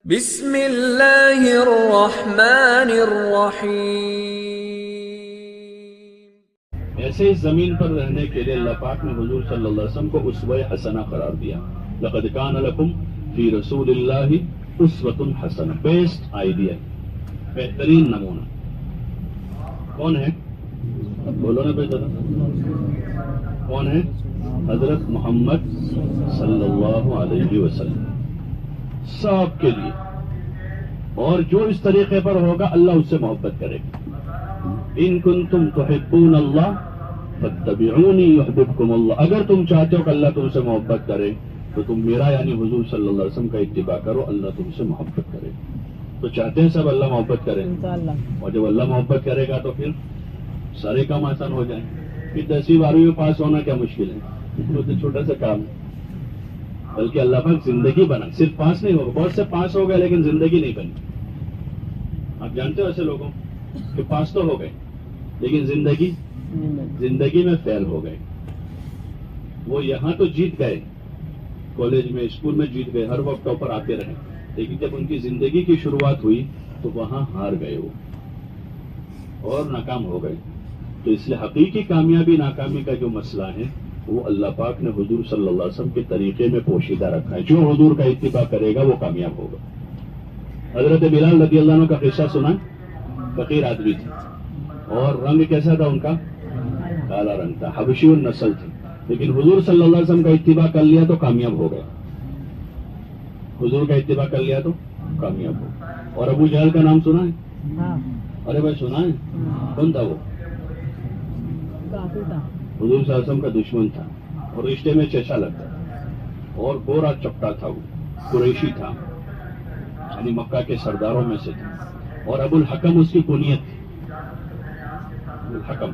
بسم اللہ الرحمن الرحیم۔ ایسے اس زمین پر رہنے کے لیے اللہ پاک نے حضور صلی اللہ علیہ وسلم کو اسوہ حسنہ قرار دیا۔ لقد کان لکم فی رسول اللہ اسوۃ حسنہ، بیسٹ آئیڈیا، بہترین نمونہ کون ہے؟ بولو نا بیٹا، کون ہے؟ حضرت محمد صلی اللہ علیہ وسلم، سب کے لیے۔ اور جو اس طریقے پر ہوگا اللہ اس سے محبت کرے گا۔ ان کنتم تحبون اللہ فاتبعونی یحببکم اللہ، اگر تم چاہتے ہو کہ اللہ تم سے محبت کرے تو تم میرا یعنی حضور صلی اللہ علیہ وسلم کا اتباع کرو، اللہ تم سے محبت کرے گا۔ تو چاہتے ہیں سب اللہ محبت کرے، اور جب اللہ محبت کرے گا تو پھر سارے کام آسان ہو جائیں۔ پھر 10ویں 12ویں میں پاس ہونا کیا مشکل ہے، وہ تو چھوٹا سا کام ہے۔ بلکہ اللہ پاک زندگی بنا، صرف پاس نہیں ہوگا، بہت سے پاس ہو گئے لیکن زندگی نہیں بنی۔ آپ جانتے ہو ایسے لوگوں کہ پاس تو ہو گئے لیکن زندگی میں فیل ہو گئے۔ وہ یہاں تو جیت گئے، کالج میں اسکول میں جیت گئے، ہر وقت ٹاپر آتے رہے، لیکن جب ان کی زندگی کی شروعات ہوئی تو وہاں ہار گئے وہ اور ناکام ہو گئے۔ تو اس لیے حقیقی کامیابی ناکامی کا جو مسئلہ ہے وہ اللہ پاک نے حضور صلی اللہ علیہ وسلم کے طریقے میں پوشیدہ رکھا ہے۔ جو حضور کا اتباع کرے گا وہ کامیاب ہوگا۔ حضرت بلال رضی اللہ عنہ کا قصہ سنا، فقیر آدمی تھے اور رنگ کیسا تھا ان کا؟ کالا رنگ تھا، حبشی النسل تھی، لیکن حضور صلی اللہ علیہ وسلم کا اتباع کر لیا تو کامیاب ہو گیا۔ حضور کا اتباع کر لیا تو کامیاب ہو۔ اور ابو جہل کا نام سنا ہے؟ ارے بھائی سنا ہے؟ کون تھا وہ؟ حضور صلی اللہ علیہ وسلم کا دشمن تھا اور رشتے میں چچا لگتا تھا اور گورا چپٹا تھا، وہ قریشی تھا، یعنی مکہ کے سرداروں میں سے تھا، اور ابو الحکم اس کی کنیت تھی۔ ابو الحکم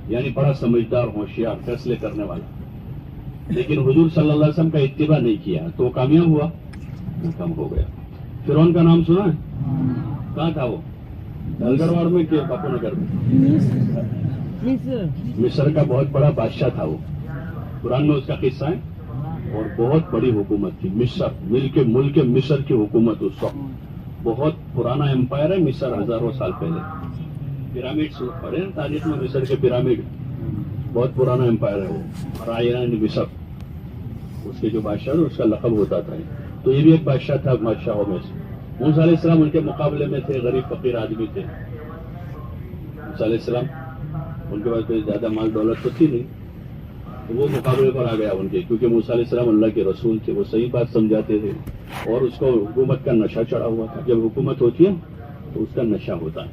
یعنی بڑا سمجھدار، ہوشیار، فیصلے کرنے والا، لیکن حضور صلی اللہ علیہ وسلم کا اتباع نہیں کیا تو وہ کامیاب ہوا؟ ناکام ہو گیا۔ فرعون کا نام سنا ہے؟ کہاں تھا وہ؟ ڈلگرواڑ میں کہ باپو نگر میں؟ مصر کا بہت بڑا بادشاہ تھا وہ، قرآن میں اس کا قصہ ہے، اور بہت بڑی حکومت تھی مصر، ملک مصر کی حکومت اس وقت، بہت پرانا امپائر ہے مصر، ہزاروں سال پہلے۔ پیرامڈ پڑھے تاریخ میں، مصر کے پیرامڈ بہت پرانا امپائر ہے وہ، رائن مصر اس کے جو بادشاہ اس کا لقب ہوتا تھا۔ تو یہ بھی ایک بادشاہ تھا بادشاہوں میں سے۔ موسیٰ علیہ السلام ان کے مقابلے میں تھے، غریب فقیر آدمی تھے۔ موسیٰ علیہ السلام ان کے پاس کوئی زیادہ مال دولت تو تھی نہیں، تو وہ مقابلے پر آ گیا ان کے، کیونکہ موسیٰ علیہ السلام اللہ کے رسول تھے، وہ صحیح بات سمجھاتے تھے، اور اس کو حکومت کا نشہ چڑھا ہوا تھا۔ جب حکومت ہوتی ہے تو اس کا نشہ ہوتا ہے،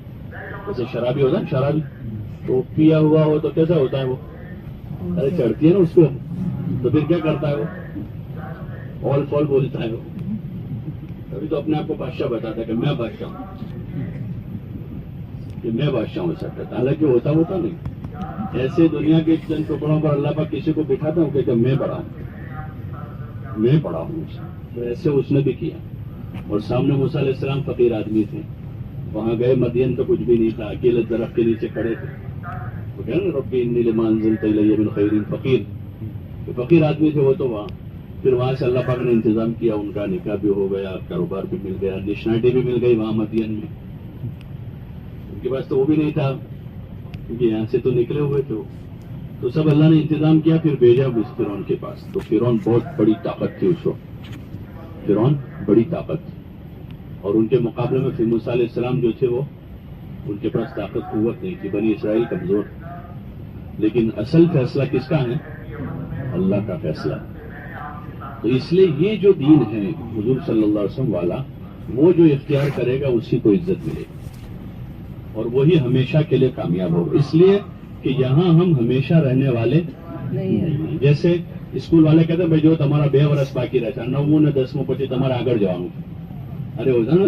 جیسے شرابی ہوتا ہے، شرابی تو پیا ہوا ہو تو کیسا ہوتا ہے وہ؟ ارے چڑھتی ہے نا اس کو، تو پھر کیا کرتا ہے وہ؟ آل فال بولتا ہے وہ، کبھی تو اپنے آپ کو بادشاہ بتاتا ہے کہ میں بادشاہ ہوں، کہ میں بادشاہ ہوں سکتا تھا، حالانکہ ہوتا نہیں۔ ایسے دنیا کے چند ٹکڑوں پر اللہ پاک کسی کو بٹھاتا ہوں کہ میں بڑا ہوں، تو ایسے اس نے بھی کیا۔ اور سامنے موسیٰ علیہ السلام فقیر آدمی تھے، وہاں گئے، مدین تو کچھ بھی نہیں تھا، اکیلے درخت کے نیچے کھڑے تھے، وہ کہہ رہے ربی انی لما انزلت الی من خیر فقیر، تو فقیر آدمی تھے وہ تو وہاں۔ پھر وہاں سے اللہ پاک نے انتظام کیا، ان کا نکاح بھی ہو گیا، کاروبار بھی مل گیا، نشنائٹی بھی مل گئی وہاں مدین میں۔ ان کے پاس تو وہ بھی نہیں تھا کیونکہ یہاں سے تو نکلے ہوئے تھے، تو سب اللہ نے انتظام کیا، پھر بھیجا اس فرعون کے پاس۔ تو فرعون بہت بڑی طاقت تھی اس وقت، فرعون بڑی طاقت تھی، اور ان کے مقابلے میں پھر موسیٰ علیہ السلام جو تھے وہ، ان کے پاس طاقت قوت نہیں تھی، بنی اسرائیل کمزور، لیکن اصل فیصلہ کس کا ہے؟ اللہ کا فیصلہ۔ تو اس لیے یہ جو دین ہے حضور صلی اللہ علیہ وسلم والا، وہ جو اختیار کرے گا اسی کو عزت ملے گی، اور وہی ہمیشہ کے لیے کامیاب ہوگا۔ اس لیے کہ یہاں ہم ہمیشہ رہنے والے نہیں ہیں۔ جیسے اسکول والے کہتے ہیں بھائی جو تمہارا 2 برس باقی رہتا ہے، 9 نے 10 પછી તમારે આગળ જવાનું છે. અરે હોતા ને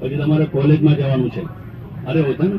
પછી તમારે કોલેજમાં જવાનું છે। અરે હોતા ને,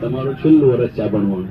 તમારું છેલ્લું વર્ષ છે ભણવાનું।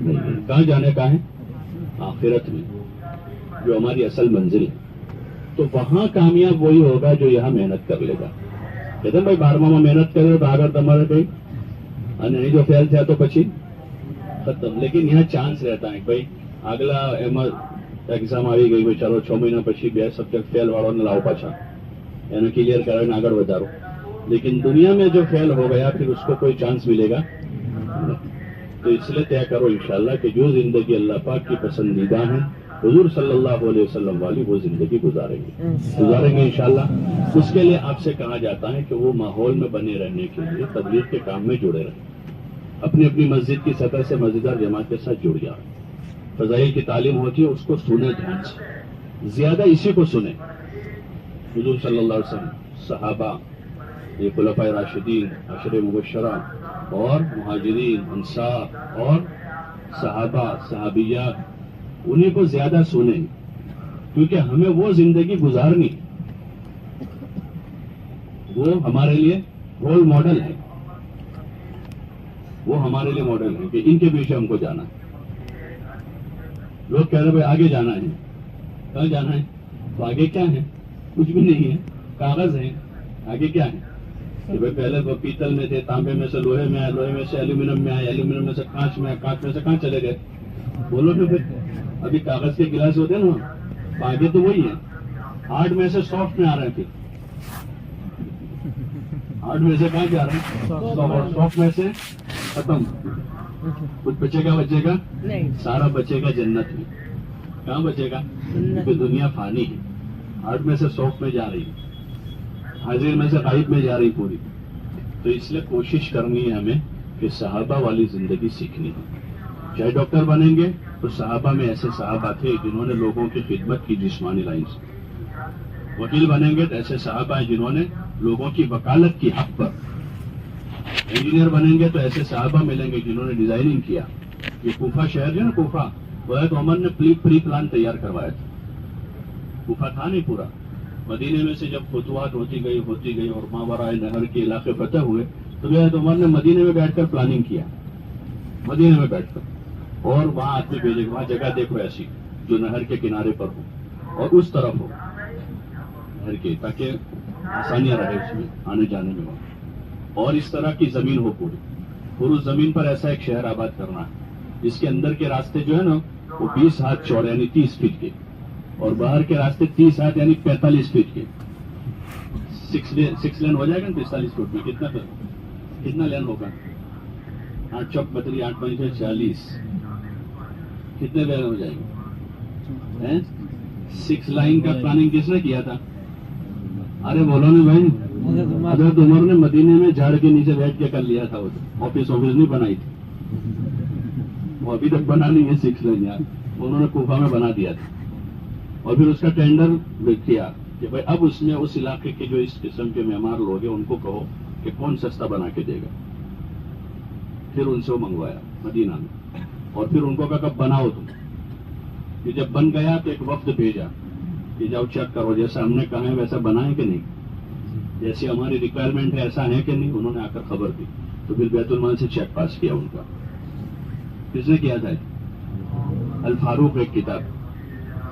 نہیں، کہاں جانے کا ہے؟ آخرت میں، جو ہماری اصل منزل ہے. تو وہاں کامیاب وہی ہوگا جو یہاں محنت کر لے گا. کہتے ہیں بھائی 12 میں محنت کرے تو اگر تمہارے کہیں نہیں جو فیل تھا تو پچھی ختم. لیکن یہاں چانس رہتا ہے بھائی اگلا ایگزام આવી ગઈ ભાઈ ચાલો 6 મહિના પછી 2 સબ્જેક્ટ ફેલ વાળોને લાવો પાછા એને ક્લિયર કરાવીને આગળ વધારો. لیکن دنیا میں جو فیل ہو گیا پھر اس کو کوئی چانس ملے گا نہیں. تو اس لیے طے کرو انشاءاللہ کہ جو زندگی اللہ پاک کی پسندیدہ ہے حضور صلی اللہ علیہ وسلم والی وہ زندگی گزاریں گے انشاءاللہ. اس کے لیے آپ سے کہا جاتا ہے کہ وہ ماحول میں بنے رہنے کے لیے تبلیغ کے کام میں جڑے رہیں. اپنی اپنی مسجد کی سطح سے مسجدار جماعت کے ساتھ جڑ جائیں. فضائل کی تعلیم ہوتی ہے اس کو سنیں دھیان سے, زیادہ اسی کو سنیں. حضور صلی اللہ علیہ وسلم, صحابہ, یہ خلفائے راشدین, عشر مبشرہ اور مہاجرین, انصار اور صحابہ صحابیات, انہیں کو زیادہ سنیں کیونکہ ہمیں وہ زندگی گزارنی, وہ ہمارے لیے رول ماڈل ہے, وہ ہمارے لیے ماڈل ہے کہ ان کے پیچھے ہم کو جانا ہے. لوگ کہہ رہے بھائی آگے جانا ہے, کہاں جانا ہے؟ تو آگے کیا ہے؟ کچھ بھی نہیں ہے, کاغذ ہے. آگے کیا ہے کہ بھائی پہلے وہ پیتل میں تھے, تانبے میں سے لوہے میں آئے, لوہے میں سے ایلومینم میں آئے, ایلومینم میں سے کانچ میں آئے, کانچ میں سے کہاں چلے گئے؟ بولو تو پھر. ابھی کاغذ کے گلاس ہوتے ہیں نا, آگے تو وہی ہے. ہارڈ میں سے سافٹ میں آ رہے ہیں, پھر ہارڈ میں سے کہاں جا رہے ہیں؟ سافٹ میں سے ختم. کچھ بچے گا سارا بچے گا جنت میں. کہاں بچے گا؟ کیونکہ دنیا فانی ہے. ہارڈ میں سے سافٹ میں جا رہی ہے, حاضر میں سے غائب میں جا رہی پوری. تو اس لیے کوشش کرنی ہے ہمیں کہ صحابہ والی زندگی سیکھنی ہے. چاہے ڈاکٹر بنیں گے تو صحابہ میں ایسے صحابہ تھے جنہوں نے لوگوں کی خدمت کی جسمانی لائن سے. وکیل بنیں گے تو ایسے صحابہ ہیں جنہوں نے لوگوں کی وکالت کی حق پر. انجینئر بنیں گے تو ایسے صحابہ ملیں گے جنہوں نے ڈیزائننگ کیا. یہ کوفہ شہر ہے نا, کوفہ, حضرت عمر نے پری پلان تیار کروایا تھا. کوفہ تھا نہیں پورا. مدینے میں سے جب فتوحات ہوتی گئی اور ماورائے نہر کے علاقے فتح ہوئے تو حضرت عمر نے مدینے میں بیٹھ کر پلاننگ کیا, مدینے میں بیٹھ کر, اور وہاں آدمی بھیجے, وہاں جگہ دیکھو ایسی جو نہر کے کنارے پر ہو اور اس طرف ہو نہر کے, تاکہ آسانیاں رہے اس میں آنے جانے میں. اور اس طرح کی زمین ہو پوری اس زمین پر ایسا ایک شہر آباد کرنا ہے جس کے اندر کے راستے جو ہے نا وہ 20 ہاتھ چوڑے یعنی 30 فٹ کے, اور باہر کے راستے 30 ہاتھ یعنی 45 فٹ کے. 6 لین ہو جائے گا نا 45 فٹ میں. کتنا لین ہوگا؟ 8 چوک 32, 8 5 40, کتنے لین ہو جائے گا؟ 6 لائن کا پلاننگ کس نے کیا تھا؟ ارے بولو نا بھائی, حضرت عمر نے مدینے میں جھاڑ کے نیچے بیٹھ کے کر لیا تھا. وہ آفس نہیں بنائی تھی, وہ ابھی تک بنا نہیں ہے 6 لائن یار, انہوں نے کوفہ میں بنا دیا تھا. اور پھر اس کا ٹینڈر کیا کہ بھائی اب اس میں اس علاقے کے جو اس قسم کے معمار لوگ ہیں ان کو کہو کہ کون سستا بنا کے دے گا. پھر ان سے وہ منگوایا مدینہ میں, اور پھر ان کو کہا کب بناؤ تم. کہ جب بن گیا تو ایک وفد بھیجا کہ جاؤ چیک کرو جیسا ہم نے کہا ہے ویسا بنا ہے کہ نہیں, جیسی ہماری ریکوائرمنٹ ہے ایسا ہے کہ نہیں. انہوں نے آ کر خبر دی تو پھر بیت المال سے چیک پاس کیا ان کا. کس نے کیا تھا؟ الفاروق ایک کتاب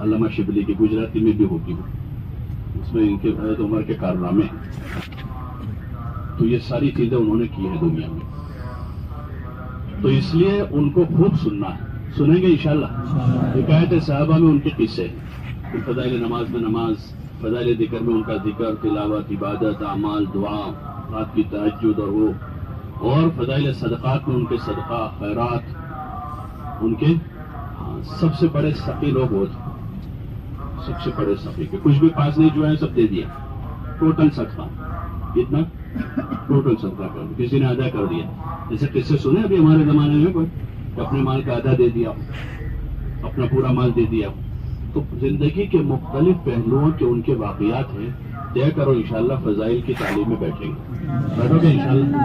علامہ شبلی کی, گجراتی میں بھی ہوتی ہے, اس میں ان کے حضرت عمر کے کارنامے ہیں. تو یہ ساری چیزیں انہوں نے کی ہیں دنیا میں. تو اس لیے ان کو خوب سننا ہے. سنیں گے انشاءاللہ. حکایت صحابہ میں ان کے قصے ہیں. فضائل نماز میں نماز, فضائل ذکر میں ان کا ذکر, تلاوت, عبادت, اعمال, دعا, رات کی تہجد اور وہ, اور فضائل صدقات میں ان کے صدقہ, خیرات. ان کے سب سے بڑے سخی لوگ وہ تھے, سب سے بڑے سخی کے کچھ بھی پاس نہیں جو ہے سب دے دیا. ٹوٹل صدقہ کتنا؟ ٹوٹل صدقہ کر کسی نے ادا کر دیا. جیسے قصے سنے ابھی ہمارے زمانے میں کوئی اپنے مال کا آدھا دے دیا, اپنا پورا مال دے دیا. تو زندگی کے مختلف پہلوؤں کے ان کے واقعات ہیں. طے کرو انشاءاللہ فضائل کی تعلیم میں بیٹھیں گے, بیٹھو گے انشاءاللہ.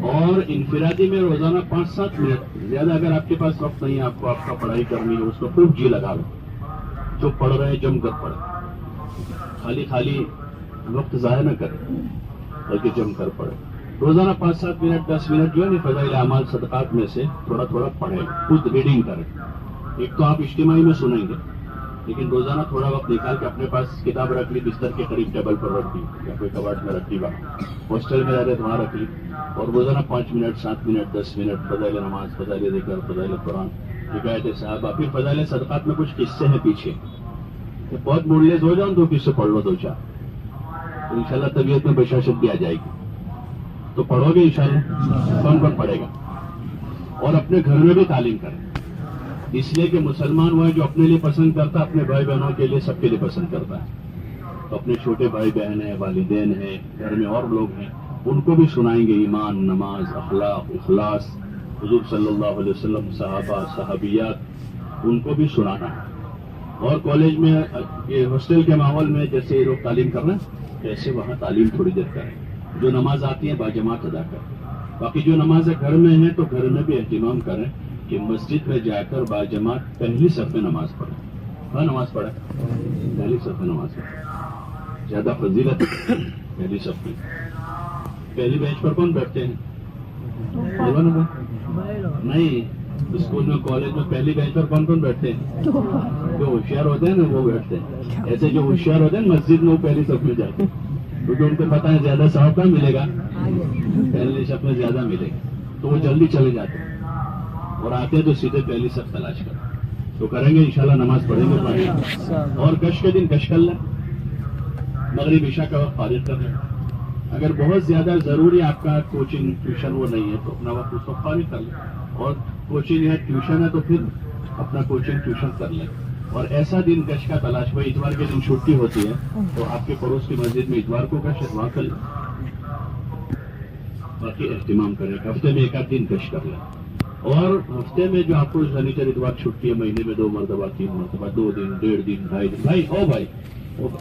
اور انفرادی میں روزانہ 5-7 منٹ, زیادہ اگر آپ کے پاس وقت نہیں ہے, آپ کو آپ کا پڑھائی کرنی ہے, اس کو خوب جی لگا لو. جو پڑھ رہے ہیں جم کر پڑھے, خالی وقت ضائع نہ کریں بلکہ جم کر پڑھے. روزانہ 5-7 منٹ 10 منٹ جو ہے نا فضائل اعمال صدقات میں سے تھوڑا تھوڑا پڑھیں، خود ریڈنگ کریں. ایک تو آپ اجتماعی میں سنیں گے، لیکن روزانہ تھوڑا وقت نکال کے اپنے پاس کتاب رکھ لی، بستر کے قریب ٹیبل پر رکھ دی یا کوئی کباڑ میں رکھ دی، ہاسٹل میں رہتے وہاں رکھ لی، اور روزانہ 5 منٹ 7 منٹ 10 منٹ فضائل نماز، فضائل ذکر، فضائل قرآن، حکایت صحابہ، پھر فضائل صدقات میں کچھ قصے ہیں پیچھے. بہت موڈلیس ہو جاؤ تو قصے پڑھ لو 2-4، تو انشاءاللہ طبیعت میں بشاشت بھی آ جائے گی. تو پڑھو گے انشاءاللہ، کون کون پڑھے گا؟ اور اپنے گھر میں بھی تعلیم کریں، اس لیے کہ مسلمان وہ ہے جو اپنے لیے پسند کرتا ہے، اپنے بھائی بہنوں کے لیے سب کے لیے پسند کرتا ہے. تو اپنے چھوٹے بھائی بہن ہیں، والدین ہیں، گھر میں اور لوگ ہیں، ان کو بھی سنائیں گے ایمان، نماز، اخلاق، اخلاص، حضور صلی اللہ علیہ وسلم، صحابہ، صحابیات، ان کو بھی سنانا ہے. اور کالج میں یہ ہاسٹل کے ماحول میں جیسے لوگ تعلیم کر رہے ہیں ویسے وہاں تعلیم تھوڑی دیر کریں. جو نماز آتی ہے باجماعت ادا کریں. باقی جو نمازیں گھر میں ہیں تو گھر میں بھی اہتمام کریں کہ مسجد میں جا کر باجماعت پہلی صف میں نماز پڑھیں. ہاں نماز پڑھیں، پہلی صف میں نماز پڑھیں، زیادہ فضیلت پہلی صف میں. پہلی بینچ پر کون بیٹھتے ہیں؟ نہیں، اسکول میں کالج میں پہلی بینچ پر کون کون بیٹھتے ہیں؟ جو ہوشیار ہوتے ہیں نا وہ بیٹھتے ہیں. ایسے جو ہوشیار ہوتے ہیں مسجد میں وہ پہلی صف میں جاتے ہیں، کیونکہ ان کو پتہ ہے زیادہ ثواب کہاں ملے گا، پہلی صف میں زیادہ ملے گا، تو وہ جلدی چلے جاتے ہیں اور آتے تو سیدھے پہلی صف تلاش کریں. تو کریں گے انشاءاللہ، نماز پڑھیں گے. اور کش کے دن کش کر لیں، مغرب عشاء کا وقت فارغ کر لیں. اگر بہت زیادہ ضروری آپ کا کوچنگ ٹیوشن وہ نہیں ہے تو اپنا وقت اس وقت فارغ کر لیں. اور کوچنگ ہے ٹیوشن ہے تو پھر اپنا کوچنگ ٹیوشن کر لیں. اور ایسا دن کش کا تلاش، بھائی اتوار کے دن چھٹی ہوتی ہے تو آپ کے پڑوس کی مسجد میں اتوار کو کش ہے وہاں کر لیں. باقی اہتمام کریں، ہفتے میں 1 آدھ دن کش کر لیں. اور ہفتے میں جو آپ کو شنیچر اتوار چھٹی ہے، مہینے میں 2 مرتبہ 3 مرتبہ 2 دن 1.5 دن 2.5 دن، بھائی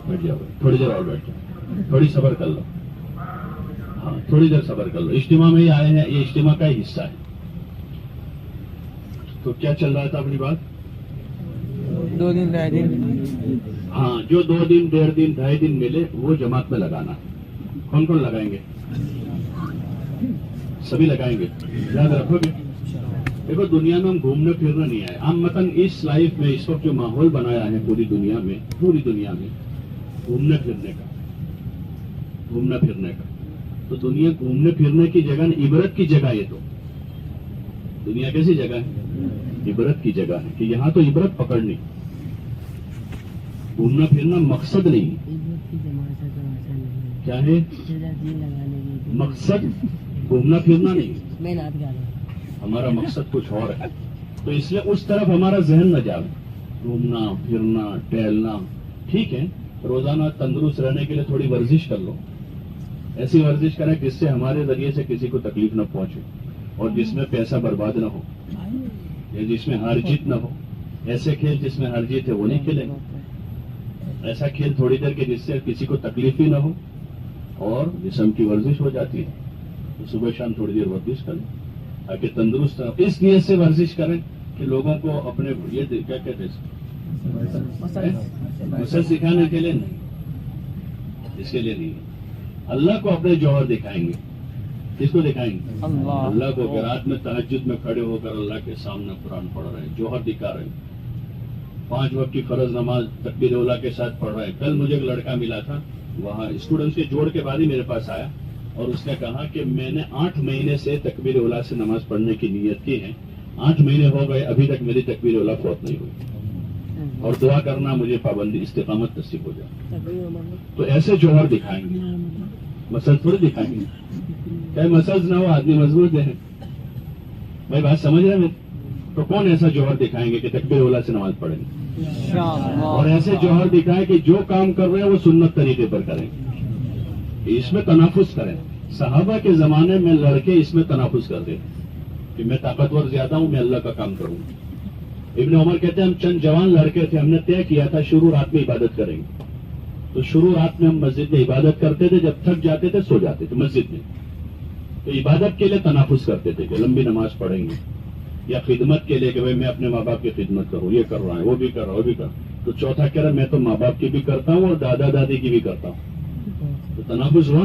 بیٹھ جاؤ، تھوڑی دیر اور بیٹھ جاؤ، تھوڑی صبر کر لو. ہاں تھوڑی دیر صبر کر لو. اجتماع میں ہی آئے ہیں، یہ اجتماع کا ہی حصہ ہے. تو کیا چل رہا تھا اپنی بات؟ 2 دن 2.5 دن. ہاں، جو 2 دن 1.5 دن 2.5 دن ملے وہ جماعت میں لگانا. کون کون لگائیں گے؟ سبھی لگائیں گے، یاد رکھو گے. دیکھو دنیا میں ہم گھومنے پھرنا نہیں آئے. ہم مثلاً اس لائف میں اس وقت جو ماحول بنایا ہے پوری دنیا میں گھومنے پھرنے کا تو دنیا گھومنے پھرنے کی جگہ نہیں، عبرت کی جگہ. یہ تو دنیا کیسی جگہ ہے؟ عبرت کی جگہ ہے کہ یہاں تو عبرت پکڑنی، گھومنا پھرنا مقصد نہیں. کیا ہے مقصد؟ گھومنا پھرنا نہیں، ہمارا مقصد کچھ اور ہے. تو اس لیے اس طرف ہمارا ذہن نہ جائے. گھومنا پھرنا ٹہلنا ٹھیک ہے، روزانہ تندرست رہنے کے لیے تھوڑی ورزش کر لو. ایسی ورزش کریں جس سے ہمارے ذریعے سے کسی کو تکلیف نہ پہنچے اور جس میں پیسہ برباد نہ ہو یا جس میں ہار جیت نہ ہو. ایسے کھیل جس میں ہار جیت ہے وہ نہیں کھیلیں. ایسا کھیل تھوڑی دیر کے جس سے کسی کو تکلیف ہی نہ ہو اور جسم کی ورزش ہو جاتی ہے. تو صبح شام تھوڑی دیر ورزش کریں تاکہ تندرست رہو. اس نیت سے ورزش کریں کہ لوگوں کو اپنے یہ کیا کہتے ہیں مسل سکھانے کے لیے نہیں، اس کے لیے نہیں. اللہ کو اپنے جوہر دکھائیں گے. کس کو دکھائیں گے؟ اللہ کو. کہ رات میں تہجد میں کھڑے ہو کر اللہ کے سامنے قرآن پڑھ رہے ہیں، جوہر دکھا رہے ہیں. 5 وقت کی فرض نماز تکبیر اولیٰ کے ساتھ پڑھ رہے ہیں. کل مجھے ایک لڑکا ملا تھا وہاں اسٹوڈنٹس کے جوڑ کے بعد ہی میرے پاس آیا اور اس نے کہا کہ میں نے 8 مہینے سے تکبیر اولیٰ سے نماز پڑھنے کی نیت کی ہے. 8 مہینے ہو گئے ابھی تک میری تکبیر اولیٰ فوت نہیں ہوئی، اور دعا کرنا مجھے پابندی استقامت نصیب ہو جائے. تو ایسے جوہر دکھائیں گے، مسل تھوڑی دکھائیں گے. چاہے مسلز نہ ہو آدمی مضبوط ہے. بھائی بات سمجھ رہے ہیں؟ تو کون ایسا جوہر دکھائیں گے کہ تکبیر اولیٰ سے نماز پڑھیں گے؟ اور ایسے جوہر دکھائیں کہ جو کام کر رہے ہیں وہ سنت طریقے پر کریں، اس میں تنافس کریں. صحابہ کے زمانے میں لڑکے اس میں تنافس کرتے کہ میں طاقتور زیادہ ہوں، میں اللہ کا کام کروں. ابن عمر کہتے ہیں ہم چند جوان لڑکے تھے، ہم نے طے کیا تھا شروع رات میں عبادت کریں گے. تو شروع رات میں ہم مسجد میں عبادت کرتے تھے، جب تھک جاتے تھے سو جاتے تھے مسجد میں. تو عبادت کے لیے تنافس کرتے تھے کہ لمبی نماز پڑھیں گے، یا خدمت کے لیے کہ بھائی میں اپنے ماں باپ کی خدمت کروں، یہ کر رہا ہے وہ بھی کر رہا وہ بھی کر. تو چوتھا کہہ رہا میں تو ماں باپ کی بھی کرتا ہوں اور دادا دادی کی بھی کرتا ہوں. تو تنافس ہوا.